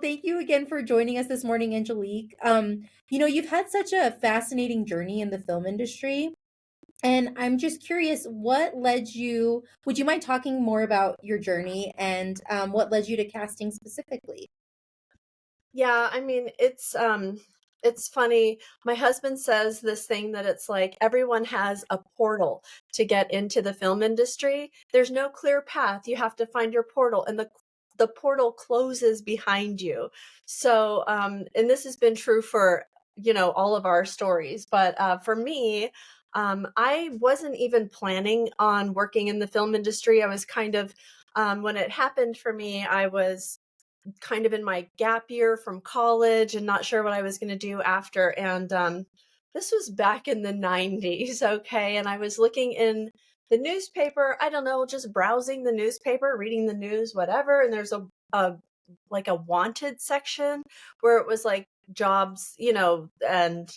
Thank you again for joining us this morning, Angelique. You've had such a fascinating journey in the film industry, and I'm just curious, what led you, would you mind talking more about your journey and what led you to casting specifically? Yeah, I mean, it's funny. My husband says this thing that it's like everyone has a portal to get into the film industry. There's no clear path. You have to find your portal and the portal closes behind you. So, and this has been true for, all of our stories, but for me, I wasn't even planning on working in the film industry. I was kind of when it happened for me, I was kind of in my gap year from college and not sure what I was going to do after. And this was back in the 90s, okay? And I was looking in the newspaper, I don't know, just browsing the newspaper, reading the news, whatever. And there's a like a wanted section where it was like jobs, and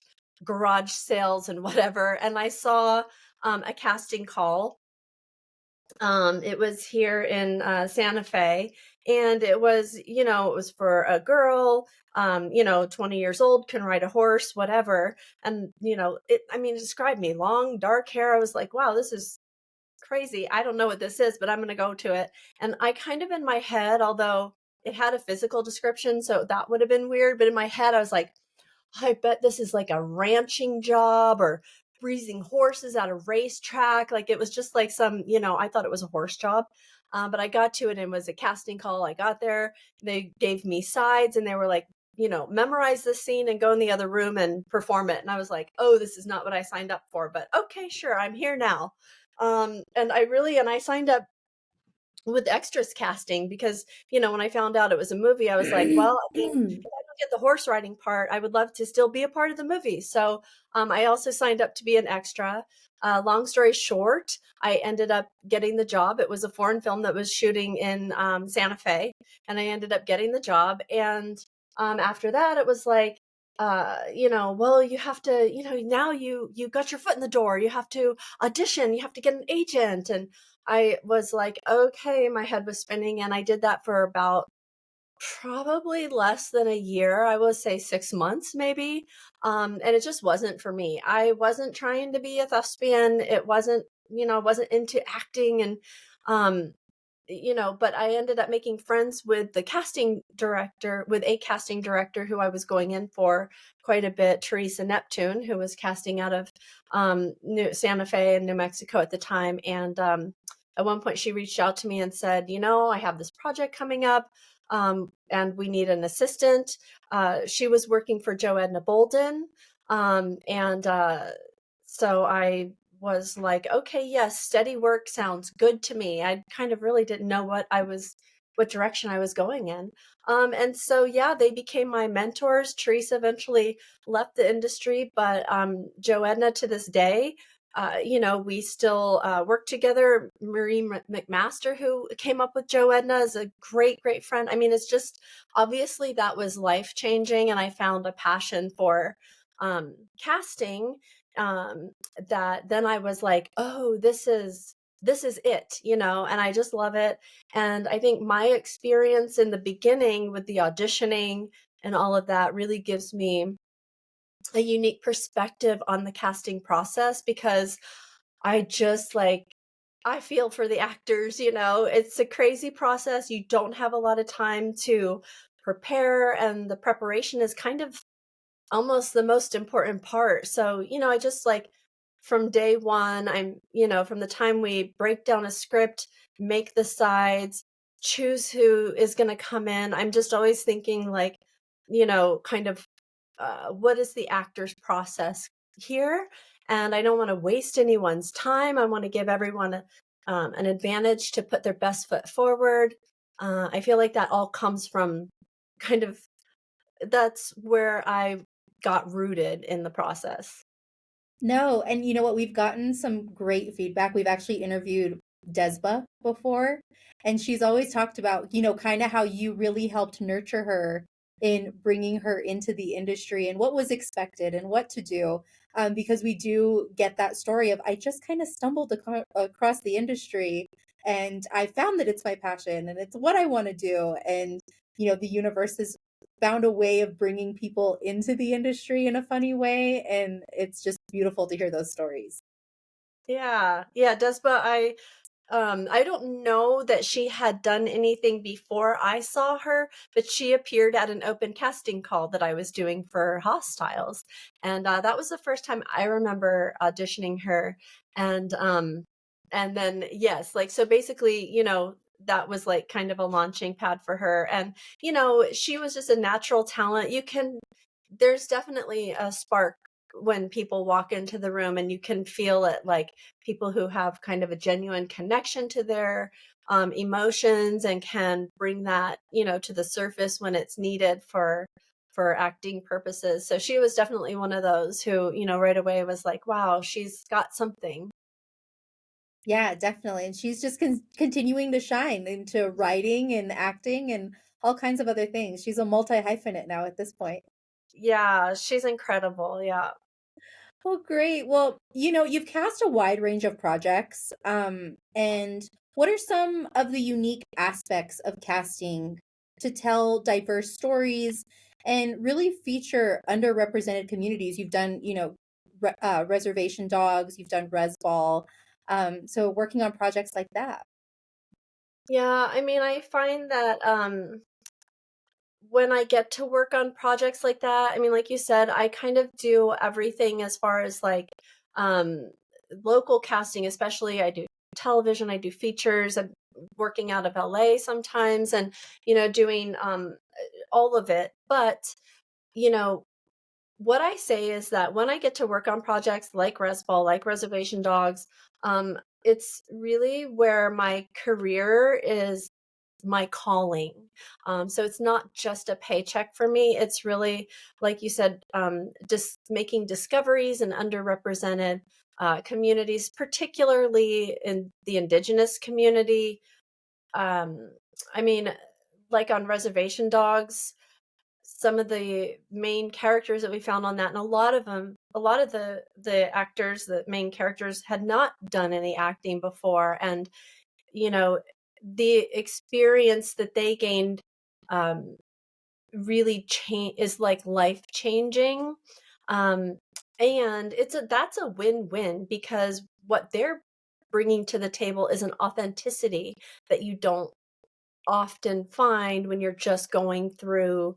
garage sales and whatever. And I saw a casting call. It was here in Santa Fe, and it was for a girl, 20 years old, can ride a horse, whatever. And, I mean, it described me long, dark hair. I was like, wow, this is crazy. I don't know what this is, but I'm going to go to it. And I kind of in my head, although it had a physical description, so that would have been weird, but in my head, I was like, I bet this is like a ranching job or breezing horses at a racetrack. Like it was just like some, I thought it was a horse job. But I got to it and it was a casting call. I got there, they gave me sides and they were like, memorize this scene and go in the other room and perform it. And I was like, oh, this is not what I signed up for, but okay, sure, I'm here now. And I signed up with extras casting because, when I found out it was a movie, I was like, well, I mean, if I don't get the horse riding part, I would love to still be a part of the movie. So I also signed up to be an extra. Long story short, I ended up getting the job. It was a foreign film that was shooting in Santa Fe, and I ended up getting the job. And after that, it was like, well, you have to, now you got your foot in the door. You have to audition. You have to get an agent, and I was like, okay, my head was spinning, and I did that for about probably less than a year. I would say 6 months, maybe. And it just wasn't for me. I wasn't trying to be a thespian. It wasn't, I wasn't into acting and, um, but I ended up making friends with a casting director who I was going in for quite a bit, Teresa Neptune, who was casting out of Santa Fe and New Mexico at the time. And at one point, she reached out to me and said, I have this project coming up. And we need an assistant. She was working for Joe Edna Bolden. And so I was like, okay, yes, steady work sounds good to me. I kind of really didn't know what direction I was going in. And so, yeah, they became my mentors. Teresa eventually left the industry, but Joe Edna to this day, we still work together. Marie McMaster, who came up with Joe Edna, is a great, great friend. I mean, it's just obviously that was life changing, and I found a passion for casting that then I was like, oh, this is it, and I just love it. And I think my experience in the beginning with the auditioning and all of that really gives me a unique perspective on the casting process because I just like I feel for the actors, it's a crazy process. You don't have a lot of time to prepare, and the preparation is kind of almost the most important part. So, I just like from day one, from the time we break down a script, make the sides, choose who is going to come in, I'm just always thinking like, kind of what is the actor's process here? And I don't want to waste anyone's time. I want to give everyone an advantage to put their best foot forward. I feel like that all comes from kind of that's where I got rooted in the process. No, and you know what? We've gotten some great feedback. We've actually interviewed Desba before, and she's always talked about, kind of how you really helped nurture her in bringing her into the industry and what was expected and what to do. Because we do get that story of, I just kind of stumbled across the industry and I found that it's my passion and it's what I want to do. And, the universe is found a way of bringing people into the industry in a funny way, and it's just beautiful to hear those stories. Yeah. Yeah, Despa, I don't know that she had done anything before I saw her, but she appeared at an open casting call that I was doing for Hostiles, and, that was the first time I remember auditioning her, and, um, and then yes, like, so basically, that was, like, kind of a launching pad for her, and, she was just a natural talent. There's definitely a spark when people walk into the room, and you can feel it, like, people who have kind of a genuine connection to their emotions and can bring that, to the surface when it's needed for acting purposes. So she was definitely one of those who, right away was like, wow, she's got something. Yeah, definitely, and she's just continuing to shine into writing and acting and all kinds of other things. She's a multi-hyphenate now at this point. Yeah, she's incredible. Yeah. Well, great. Well, you've cast a wide range of projects. And what are some of the unique aspects of casting to tell diverse stories and really feature underrepresented communities? You've done, Reservation Dogs, you've done Res Ball. So working on projects like that. Yeah, I mean, I find that when I get to work on projects like that, I mean, like you said, I kind of do everything as far as like um, local casting, especially. I do television, I do features. I'm working out of LA sometimes, and doing all of it. But you know, what I say is that when I get to work on projects like Resball, like Reservation Dogs, it's really where my career is my calling. So it's not just a paycheck for me. It's really, like you said, just making discoveries in underrepresented communities, particularly in the indigenous community. Um, I mean, like on Reservation Dogs, some of the main characters that we found on that, and a lot of the actors, the main characters, had not done any acting before, and you know the experience that they gained um, really change is like life changing, um, and that's a win-win because what they're bringing to the table is an authenticity that you don't often find when you're just going through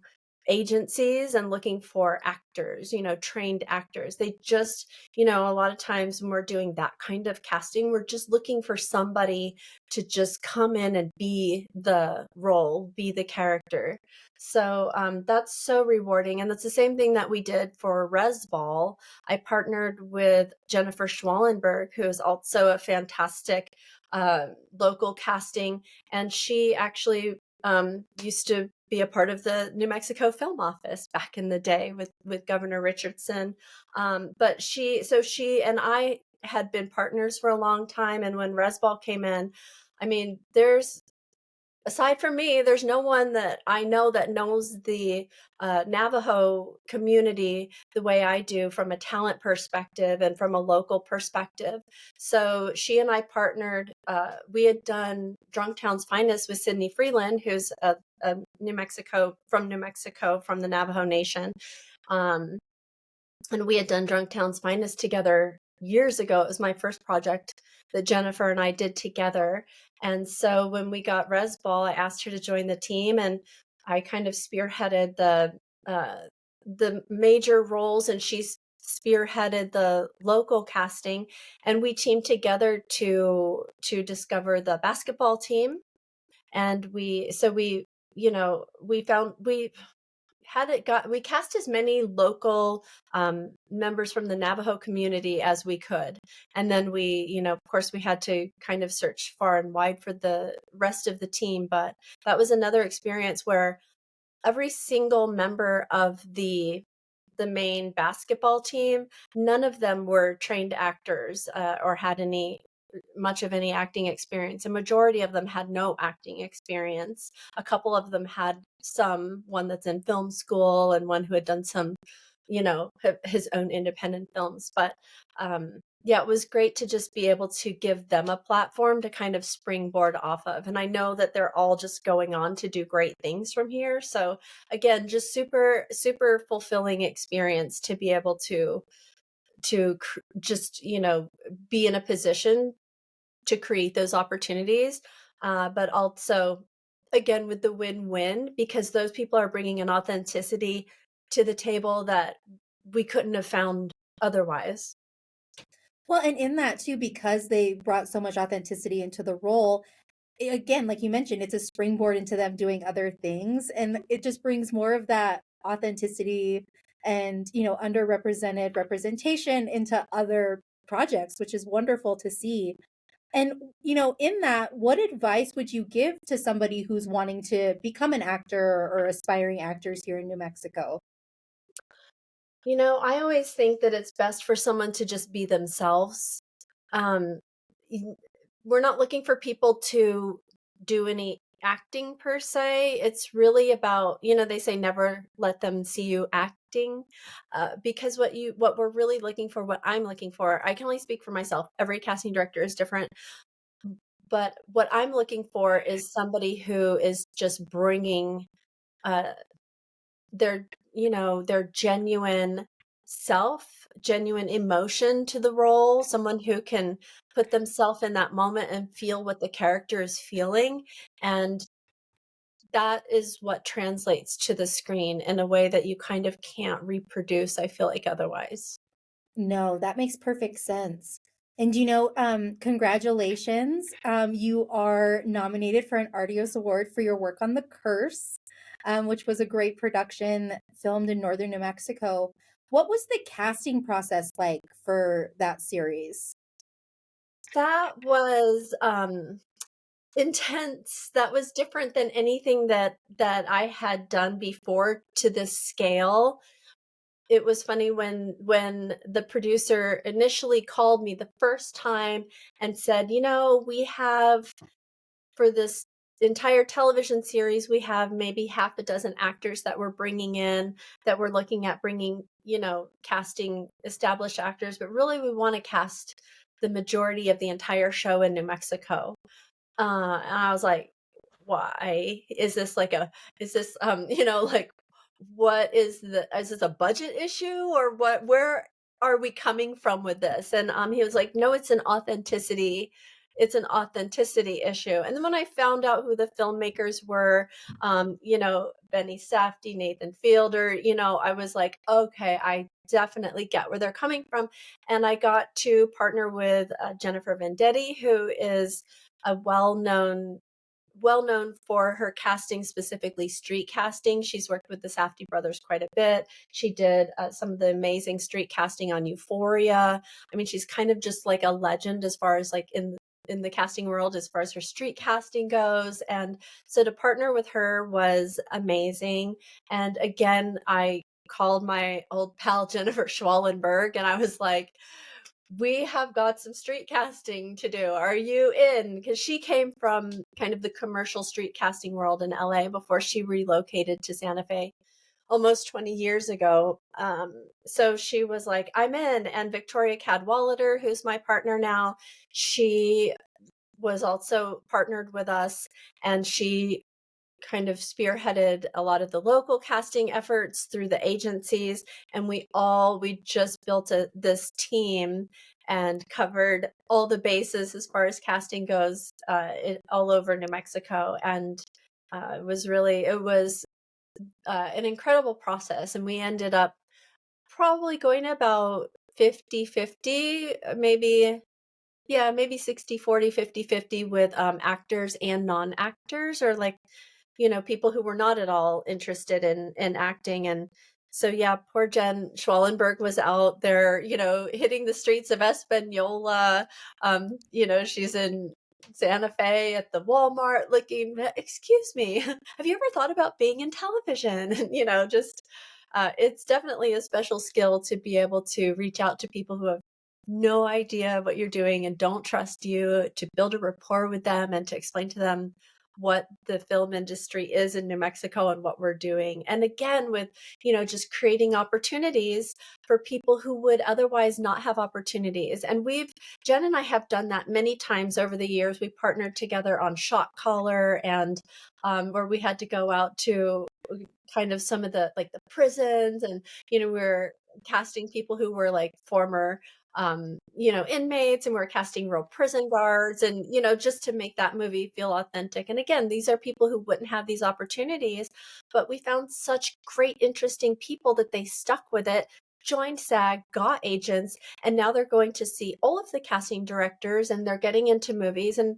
agencies and looking for actors, trained actors. They just, a lot of times when we're doing that kind of casting, we're just looking for somebody to just come in and be the role, be the character. So that's so rewarding. And that's the same thing that we did for Resball. I partnered with Jennifer Schwallenberg, who is also a fantastic local casting, and she actually used to be a part of the New Mexico Film Office back in the day with Governor Richardson. But she and I had been partners for a long time, and when Resball came in, I mean, there's aside from me, there's no one that I know that knows the Navajo community the way I do from a talent perspective and from a local perspective. So she and I partnered. We had done Drunktown's Finest with Sydney Freeland, who's a New Mexico from the Navajo Nation. Um, and we had done Drunktown's Finest together years ago. It was my first project that Jennifer and I did together. And so when we got Resball, I asked her to join the team, and I kind of spearheaded the major roles, and she spearheaded the local casting. And we teamed together to discover the basketball team. And we we cast as many local members from the Navajo community as we could. And then of course, we had to kind of search far and wide for the rest of the team. But that was another experience where every single member of the main basketball team, none of them were trained actors or had much of any acting experience. A majority of them had no acting experience. A couple of them had one that's in film school and one who had done some, his own independent films. But Yeah, it was great to just be able to give them a platform to kind of springboard off of, and I know that they're all just going on to do great things from here, so, again, just super super fulfilling experience to be able to just, be in a position to create those opportunities, but also, again, with the win-win, because those people are bringing an authenticity to the table that we couldn't have found otherwise. Well, and in that too, because they brought so much authenticity into the role, again, like you mentioned, it's a springboard into them doing other things. And it just brings more of that authenticity and, underrepresented representation into other projects, which is wonderful to see. And, in that, what advice would you give to somebody who's wanting to become an actor or aspiring actors here in New Mexico? I always think that it's best for someone to just be themselves. Um, y- we're not looking for people to do any acting per se. It's really about, they say never let them see you acting, because what we're really looking for, what I'm looking for, I can only speak for myself. Every casting director is different, but what I'm looking for is somebody who is just bringing uh, their genuine self, genuine emotion to the role, someone who can put themselves in that moment and feel what the character is feeling, and that is what translates to the screen in a way that you kind of can't reproduce, I feel like, otherwise. No, that makes perfect sense. And congratulations. You are nominated for an Artios Award for your work on The Curse, which was a great production filmed in northern New Mexico. What was the casting process like for that series? That was, intense. That was different than anything that I had done before to this scale. It was funny when the producer initially called me the first time and said, we have for this entire television series, we have maybe half a dozen actors that we're bringing in, that we're looking at bringing, casting established actors, but really we want to cast the majority of the entire show in New Mexico. And I was like, "Why? Is this, like, what is this a budget issue or what where are we coming from with this?" And, he was like, "No, it's an authenticity issue." And then when I found out who the filmmakers were, Benny Safdie, Nathan Fielder, I was like, "Okay, I definitely get where they're coming from." And I got to partner with, Jennifer Vendetti, who is a well known for her casting, specifically street casting. She's worked with the Safdie brothers quite a bit. She did some of the amazing street casting on Euphoria. I mean, she's kind of just like a legend as far as like in the casting world as far as her street casting goes. And so to partner with her was amazing. And again, I called my old pal Jennifer Schwallenberg and I was like, we have got some street casting to do. Are you in? Because she came from kind of the commercial street casting world in LA before she relocated to Santa Fe almost 20 years ago. So she was like, I'm in. And Victoria Cadwallader, who's my partner now, she was also partnered with us and she kind of spearheaded a lot of the local casting efforts through the agencies, and we just built this team and covered all the bases as far as casting goes, all over New Mexico. And it was an incredible process, and we ended up probably going about 50-50, maybe, yeah, maybe 60-40, 50-50 with actors and non-actors, or like, people who were not at all interested in acting. And so, yeah, poor Jen Schwallenberg was out there, hitting the streets of Espanola. She's in Santa Fe at the Walmart looking, excuse me, have you ever thought about being in television? And, just, it's definitely a special skill to be able to reach out to people who have no idea what you're doing and don't trust you, to build a rapport with them and to explain to them what the film industry is in New Mexico and what we're doing. And again, with, just creating opportunities for people who would otherwise not have opportunities. And Jen and I have done that many times over the years. We partnered together on Shot Collar and where we had to go out to kind of some of the like the prisons and we're casting people who were like former inmates, and we're casting real prison guards, and just to make that movie feel authentic. And again, these are people who wouldn't have these opportunities, but we found such great interesting people that they stuck with it, joined SAG, got agents, and now they're going to see all of the casting directors and they're getting into movies. And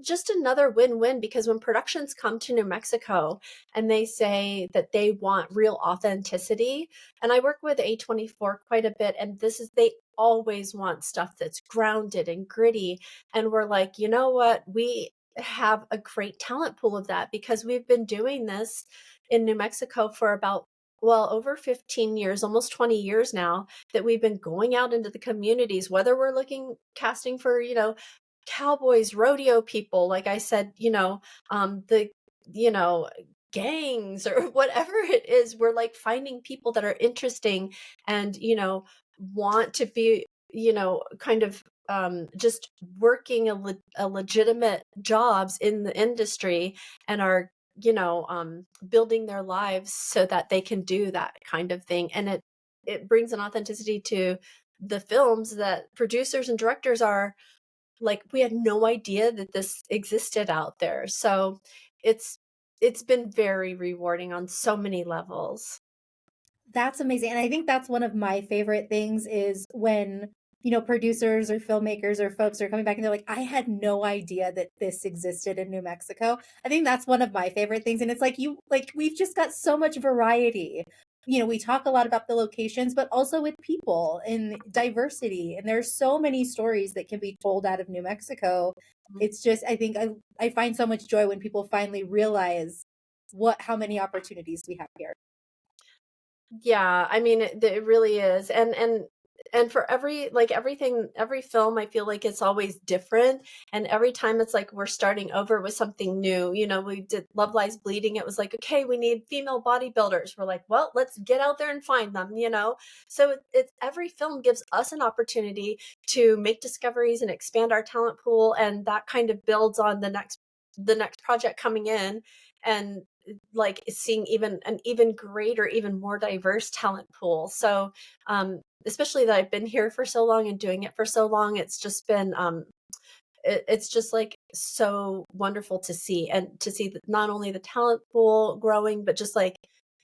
just another win-win, because when productions come to New Mexico and they say that they want real authenticity, and I work with A24 quite a bit, and they always want stuff that's grounded and gritty. And we're like, you know what? We have a great talent pool of that, because we've been doing this in New Mexico for about, well, over 15 years, almost 20 years now, that we've been going out into the communities, whether we're casting for, cowboys, rodeo people, like I said, the, you know, gangs or whatever it is. We're like finding people that are interesting and, want to be, kind of just working a legitimate jobs in the industry, and are, building their lives so that they can do that kind of thing. And it brings an authenticity to the films that producers and directors are like, we had no idea that this existed out there. So it's it's been very rewarding on so many levels. That's amazing. And I think that's one of my favorite things is when, producers or filmmakers or folks are coming back and they're like, I had no idea that this existed in New Mexico. I think that's one of my favorite things. And it's like, we've just got so much variety. We talk a lot about the locations, but also with people and diversity. And there's so many stories that can be told out of New Mexico. It's just, I think I find so much joy when people finally realize how many opportunities we have here. Yeah, I mean, it really is. And for every film, I feel like it's always different. And every time it's like we're starting over with something new. We did Love Lies Bleeding. It was like, okay, we need female bodybuilders. We're like, well, let's get out there and find them. So it's every film gives us an opportunity to make discoveries and expand our talent pool. And that kind of builds on the next project coming in, and like seeing even an even greater, even more diverse talent pool. So especially that I've been here for so long and doing it for so long, it's just been it's just like so wonderful to see, and to see that not only the talent pool growing, but just like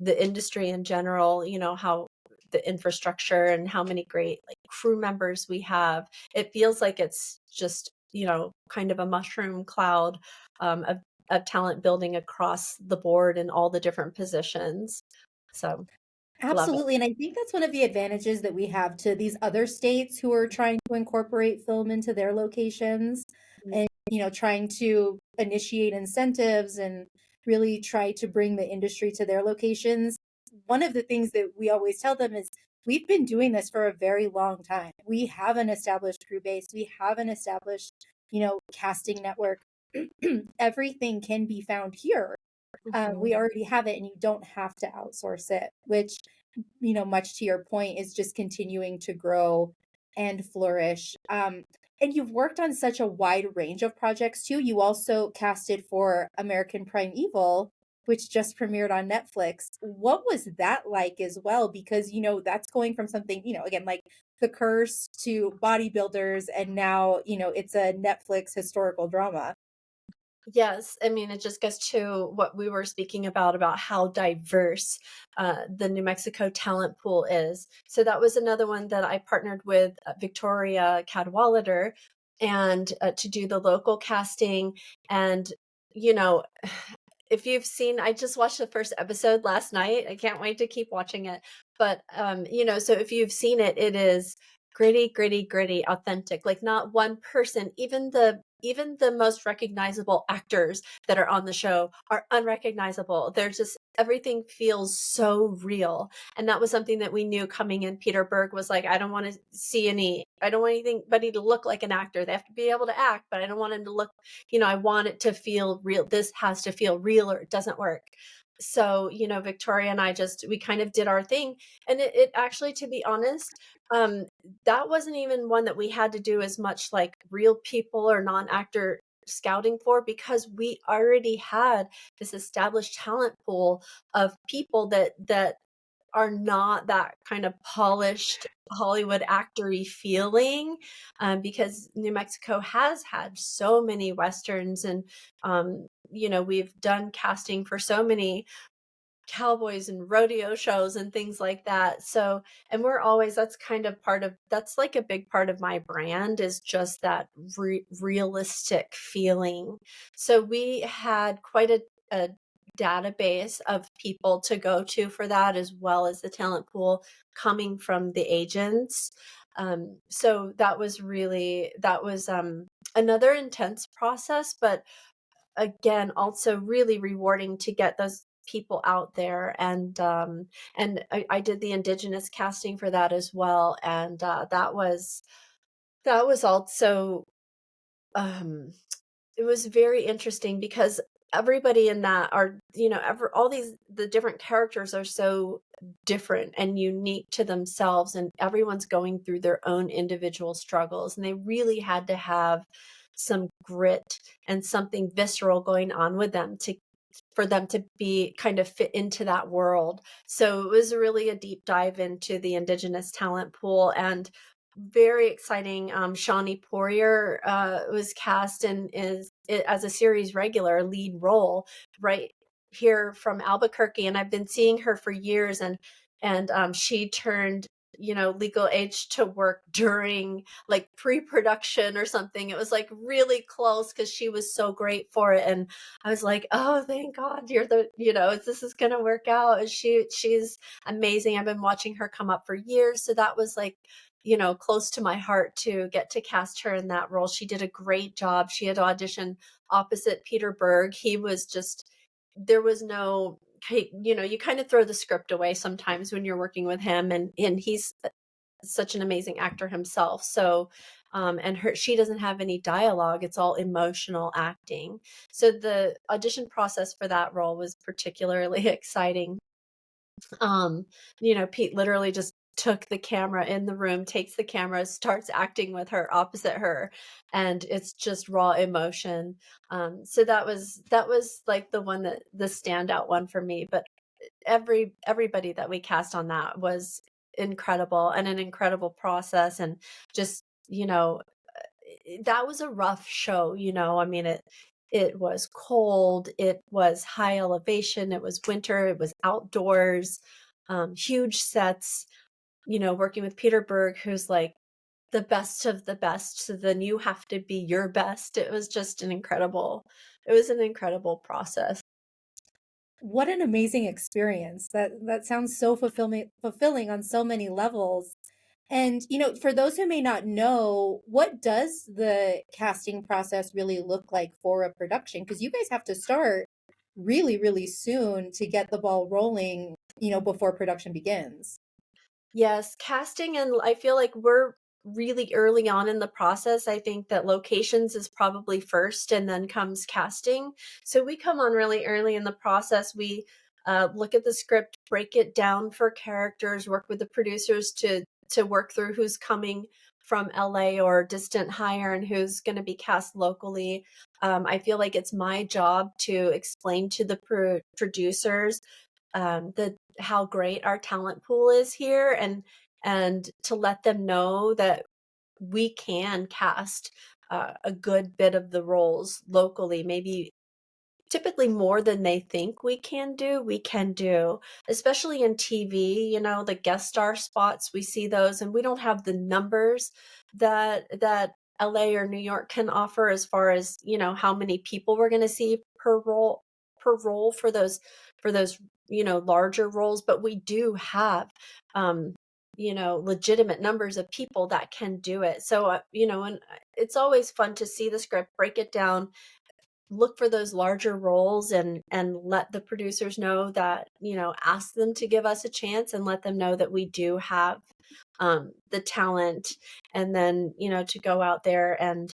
the industry in general, how the infrastructure and how many great like crew members we have. It feels like it's just, kind of a mushroom cloud of talent building across the board in all the different positions. So love it. Absolutely. And I think that's one of the advantages that we have to these other states who are trying to incorporate film into their locations and, trying to initiate incentives and really try to bring the industry to their locations. One of the things that we always tell them is we've been doing this for a very long time. We have an established crew base, we have an established, casting network. Everything can be found here. We Mhm. already have it and you don't have to outsource it, which, much to your point, is just continuing to grow and flourish. And you've worked on such a wide range of projects too. You also casted for American Prime Evil, which just premiered on Netflix. What was that like as well? Because, that's going from something, again, like The Curse to bodybuilders, and now, it's a Netflix historical drama. Yes, I mean, it just goes to what we were speaking about how diverse the New Mexico talent pool is. So that was another one that I partnered with Victoria Cadwallader and to do the local casting. And, you know, if you've seen, I just watched the first episode last night. I can't wait to keep watching it. But, so if you've seen it, it is gritty, gritty, gritty, authentic. Like not one person, even even the most recognizable actors that are on the show are unrecognizable. They're just everything feels so real. And that was something that we knew coming in. Peter Berg was like, I don't want anybody to look like an actor. They have to be able to act, but I don't want him to look, I want it to feel real. This has to feel real or it doesn't work. So, Victoria and I we kind of did our thing. And it actually, to be honest, um, that wasn't even one that we had to do as much like real people or non-actor scouting for, because we already had this established talent pool of people that are not that kind of polished Hollywood actory feeling, because New Mexico has had so many westerns, and we've done casting for so many cowboys and rodeo shows and things like that. So, and we're always, that's like a big part of my brand, is just that realistic feeling. So we had quite a database of people to go to for that, as well as the talent pool coming from the agents. So that was another intense process, but again, also really rewarding to get those people out there. And I did the Indigenous casting for that as well. And that was also, um, it was very interesting, because everybody in that are, all the different characters are so different and unique to themselves, and everyone's going through their own individual struggles, and they really had to have some grit and something visceral going on with them to for them to be kind of fit into that world. So it was really a deep dive into the Indigenous talent pool, and very exciting. Shawnee Poirier was cast and as a series regular lead role right here from Albuquerque, and I've been seeing her for years. And she turned legal age to work during like pre-production or something. It was like really close because she was so great for it, and I was like, oh, thank God you're this is gonna work out. And she's amazing. I've been watching her come up for years, so that was like close to my heart to get to cast her in that role. She did a great job. She had auditioned opposite Peter Berg. He was just, there was no, you kind of throw the script away sometimes when you're working with him, and he's such an amazing actor himself. So, she doesn't have any dialogue. It's all emotional acting. So the audition process for that role was particularly exciting. Pete literally just took the camera in the room, takes the camera, starts acting with her opposite her, and it's just raw emotion. So that was like the standout one for me. But everybody that we cast on that was incredible, and an incredible process, and just that was a rough show. I mean, it was cold, it was high elevation, it was winter, it was outdoors, huge sets, working with Peter Berg, who's like the best of the best. So then you have to be your best. It was an incredible process. What an amazing experience. That sounds so fulfilling on so many levels. And for those who may not know, what does the casting process really look like for a production? Because you guys have to start really, really soon to get the ball rolling, before production begins. Yes, casting, and I feel like we're really early on in the process. I think that locations is probably first and then comes casting. So we come on really early in the process. We look at the script, break it down for characters, work with the producers to work through who's coming from LA or distant hire and who's going to be cast locally. I feel like it's my job to explain to the producers the how great our talent pool is here, and to let them know that we can cast a good bit of the roles locally, maybe typically more than they think we can do, especially in TV. The guest star spots, we see those, and we don't have the numbers that LA or New York can offer, as far as how many people we're going to see per role for those larger roles. But we do have legitimate numbers of people that can do it. So, and it's always fun to see the script, break it down, look for those larger roles, and let the producers know that, ask them to give us a chance, and let them know that we do have the talent, and then, to go out there and,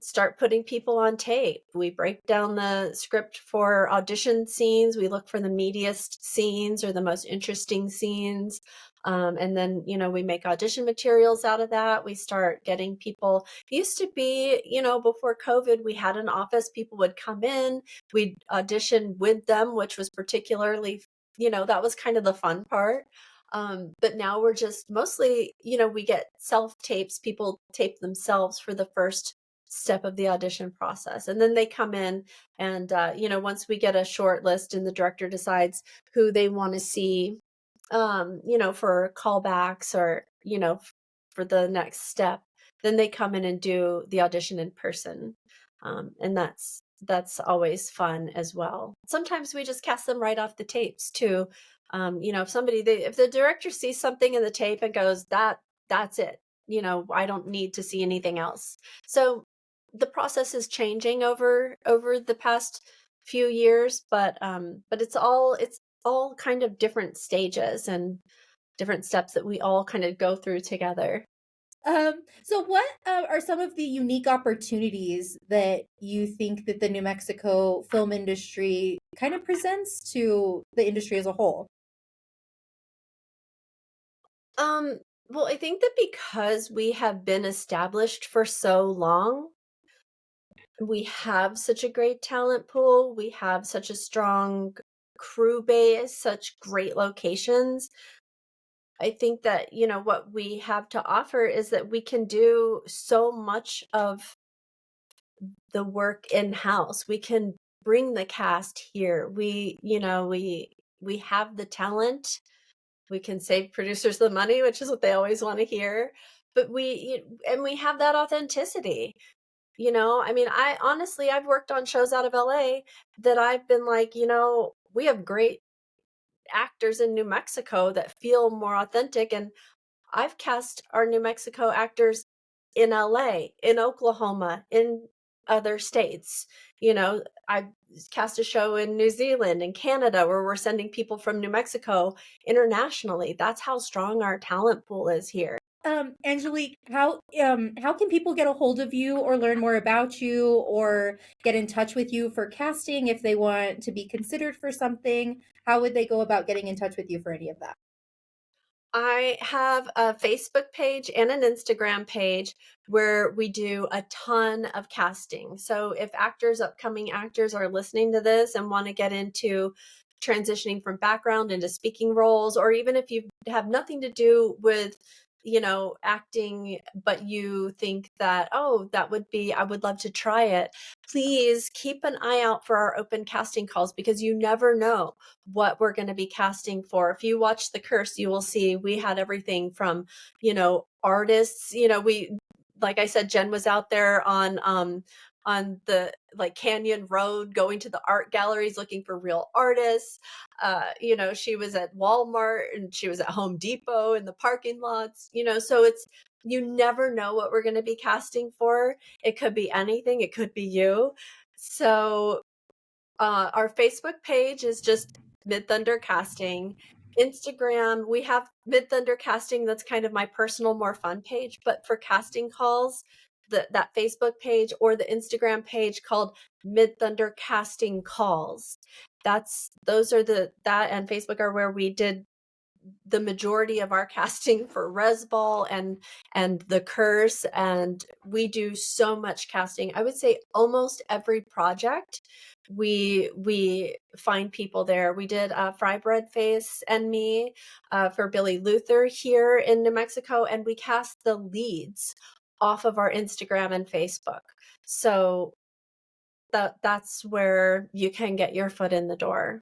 start putting people on tape. We break down the script for audition scenes. We look for the meatiest scenes or the most interesting scenes. And then, we make audition materials out of that. We start getting people. It used to be, before COVID, we had an office. People would come in, we'd audition with them, which was particularly, that was kind of the fun part. But now we're just mostly, we get self tapes. People tape themselves for the first step of the audition process. And then they come in, and, once we get a short list and the director decides who they want to see, for callbacks, or, for the next step, then they come in and do the audition in person. And that's always fun as well. Sometimes we just cast them right off the tapes too. If the director sees something in the tape and goes, that's it, I don't need to see anything else. So the process is changing over the past few years, but it's all kind of different stages and different steps that we all kind of go through together. So what are some of the unique opportunities that you think that the New Mexico film industry kind of presents to the industry as a whole? Um, well, I think that because we have been established for so long, we have such a great talent pool, we have such a strong crew base, such great locations. I think that, what we have to offer is that we can do so much of the work in-house. We can bring the cast here. We have the talent. We can save producers the money, which is what they always want to hear. But we have that authenticity. I mean, I've worked on shows out of LA that I've been like, we have great actors in New Mexico that feel more authentic, and I've cast our New Mexico actors in LA, in Oklahoma, in other states. I've cast a show in New Zealand and Canada where we're sending people from New Mexico internationally. That's how strong our talent pool is here. Angelique, how can people get a hold of you or learn more about you or get in touch with you for casting if they want to be considered for something? How would they go about getting in touch with you for any of that? I have a Facebook page and an Instagram page where we do a ton of casting. So if upcoming actors are listening to this and want to get into transitioning from background into speaking roles, or even if you have nothing to do with, acting, but you think that, oh, I would love to try it, please keep an eye out for our open casting calls, because you never know what we're going to be casting for. If you watch The Curse, you will see we had everything from, artists, we, like I said, Jen was out there on the like Canyon Road going to the art galleries looking for real artists. She was at Walmart and she was at Home Depot in the parking lots, so you never know what we're going to be casting for. It could be anything, it could be you. So our Facebook page is just Midthunder Casting. Instagram, we have Midthunder Casting. That's kind of my personal, more fun page. But for casting calls, that Facebook page or the Instagram page called Midthunder Casting Calls. That and Facebook are where we did the majority of our casting for Resball and The Curse, and we do so much casting. I would say almost every project we find people there. We did Fry Bread Face and Me for Billy Luther here in New Mexico, and we cast the leads off of our Instagram and Facebook. So that's where you can get your foot in the door.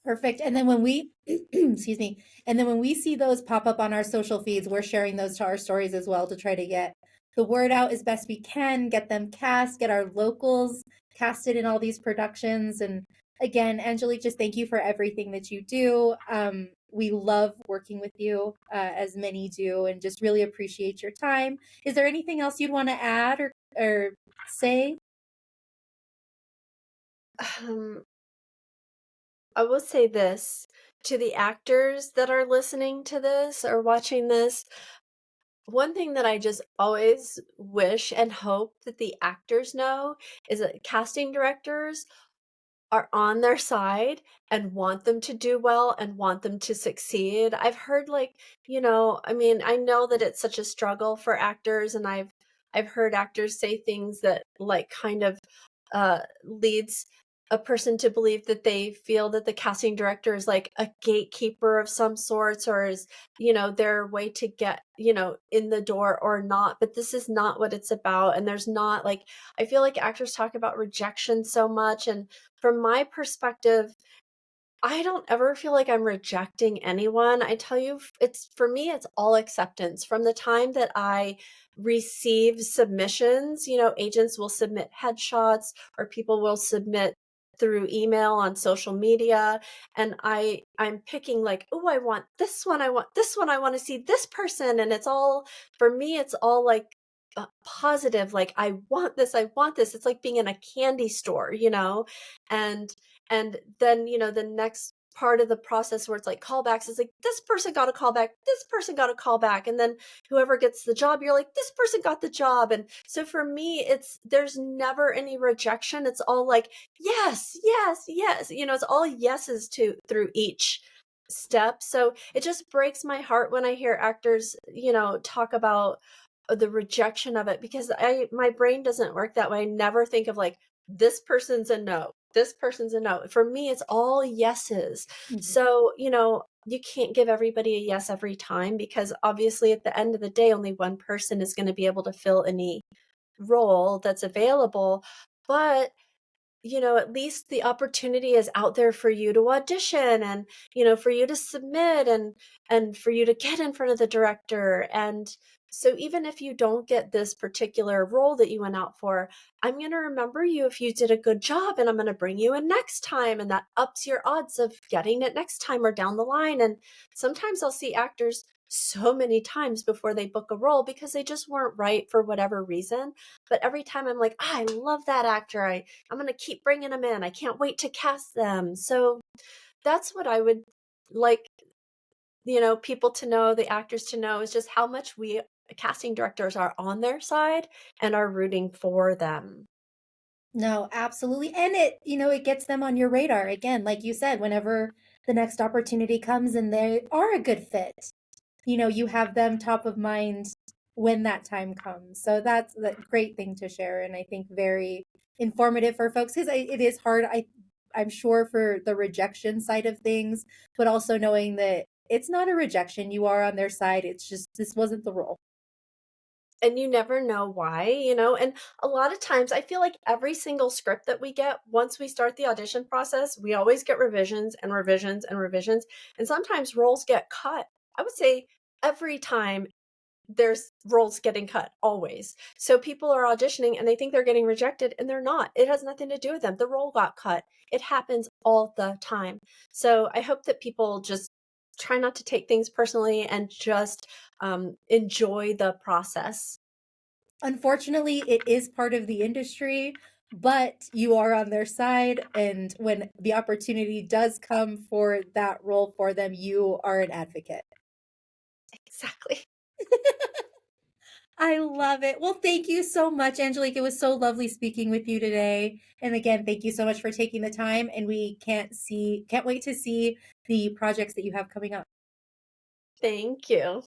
Perfect. And then when we, excuse me, and then when we see those pop up on our social feeds, we're sharing those to our stories as well to try to get the word out as best we can, get them cast, get our locals casted in all these productions. And again, Angelique, just thank you for everything that you do. we love working with you, as many do, and just really appreciate your time. Is there anything else you'd want to add or say? Um, I will say this to the actors that are listening to this or watching this. One thing that I just always wish and hope that the actors know is that casting directors are on their side and want them to do well and want them to succeed. I've heard like, I mean, I know that it's such a struggle for actors, and I've heard actors say things that like kind of leads a person to believe that they feel that the casting director is like a gatekeeper of some sorts, or is, their way to get, in the door or not. But this is not what it's about. And there's not like, I feel like actors talk about rejection so much. And from my perspective, I don't ever feel like I'm rejecting anyone. I tell you, it's for me, it's all acceptance. From the time that I receive submissions, agents will submit headshots or people will submit through email on social media, and I'm picking like, oh, I want this one, I want this one, I want to see this person, and it's all, for me it's all like positive, like I want this, I want this. It's like being in a candy store, and then, the next part of the process where it's like callbacks is like, this person got a call back, this person got a call back. And then whoever gets the job, you're like, this person got the job. And so for me, there's never any rejection. It's all like, yes, yes, yes. It's all yeses through each step. So it just breaks my heart when I hear actors, talk about the rejection of it, because my brain doesn't work that way. I never think of like, this person's a no, this person's a no. For me, it's all yeses. Mhm. So, you can't give everybody a yes every time, because obviously at the end of the day, only one person is going to be able to fill any role that's available. But at least the opportunity is out there for you to audition, and, for you to submit, and for you to get in front of the director. And so even if you don't get this particular role that you went out for, I'm going to remember you if you did a good job, and I'm going to bring you in next time, and that ups your odds of getting it next time or down the line. And sometimes I'll see actors so many times before they book a role because they just weren't right for whatever reason. But every time I'm like, I love that actor. I'm going to keep bringing them in. I can't wait to cast them. So that's what I would like, people to know, the actors to know, is just how much we casting directors are on their side and are rooting for them. No, absolutely. And it gets them on your radar again, like you said, whenever the next opportunity comes and they are a good fit, you have them top of mind when that time comes. So that's a great thing to share, and I think very informative for folks, because it is hard. I'm sure for the rejection side of things, but also knowing that it's not a rejection. You are on their side. It's just this wasn't the role. And you never know why, and a lot of times I feel like every single script that we get, once we start the audition process, we always get revisions and revisions and revisions. And sometimes roles get cut. I would say every time there's roles getting cut, always. So people are auditioning and they think they're getting rejected, and they're not. It has nothing to do with them. The role got cut. It happens all the time. So I hope that people just try not to take things personally and just enjoy the process. Unfortunately, it is part of the industry, but you are on their side. And when the opportunity does come for that role for them, you are an advocate. Exactly. I love it. Well, thank you so much, Angelique. It was so lovely speaking with you today. And again, thank you so much for taking the time. And we can't wait to see the projects that you have coming up. Thank you.